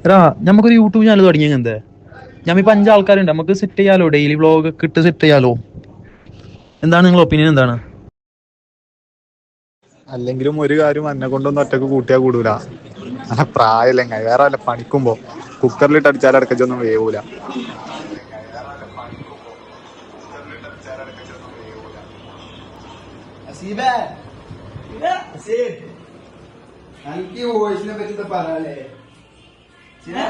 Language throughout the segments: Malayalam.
എടാ നമുക്കൊരു യൂട്യൂബ് ചാനൽ തുടങ്ങിയ എന്താ? ഞമ്മിപ്പോ 5 ആൾക്കാരുണ്ട്, നമുക്ക് സെറ്റ് ചെയ്യാലോ, ഡെയിലി വ്ളോഗ് ഒക്കെ ഇട്ട് സെറ്റ് ചെയ്യാലോ. എന്താണ് നിങ്ങളുടെ ഒപ്പീനിയൻ? എന്താണ്? അല്ലെങ്കിലും ഒരു കാര്യം എന്നെ കൊണ്ടൊന്നും ഒറ്റക്ക് കൂട്ടിയാ കൂടൂല. പ്രായമില്ല വേറെ വല്ല പണിക്കുമ്പോ കുക്കറിലിട്ട് അടിച്ചാലടക്കൊന്നും വേവൂല. എനിക്ക് വോയിസിനെ പറ്റി പറയാല്ലേ? എന്താ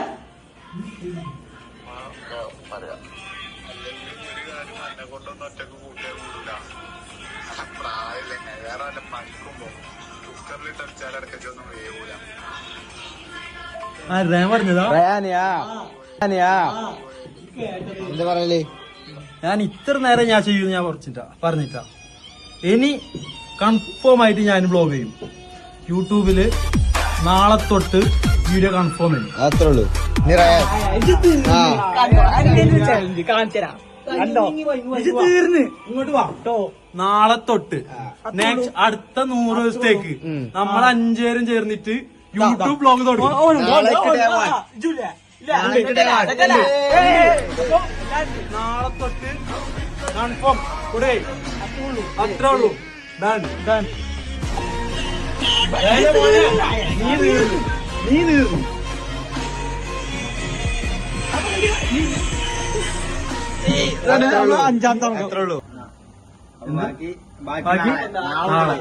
പറയല്? ഞാൻ ഇത്ര നേരം ഞാൻ ചെയ്യുന്നു, ഞാൻ പറഞ്ഞിട്ടാ. ഇനി കൺഫേം ആയിട്ട് ഞാൻ ബ്ലോഗ് ചെയ്യും യൂട്യൂബില്. നാളെ തൊട്ട് വീഡിയോ കൺഫേം ചെയ്യും. അത്രേ ഉള്ളൂ. ഇങ്ങോട്ട് വാട്ടോ. നാളെ തൊട്ട് നെക്സ്റ്റ് അടുത്ത 100 ദിവസത്തേക്ക് നമ്മൾ 5 പേരും ചേർന്നിട്ട് യൂട്യൂബ് ബ്ലോഗ് തുടങ്ങും. നാളെ തൊട്ട് കൺഫേം. അത്രേ ഉള്ളൂ. Done done. നീ തീർന്നു. അഞ്ചാമത്തെ അത്രേ ഉള്ളൂ. ബാക്കി നാളെ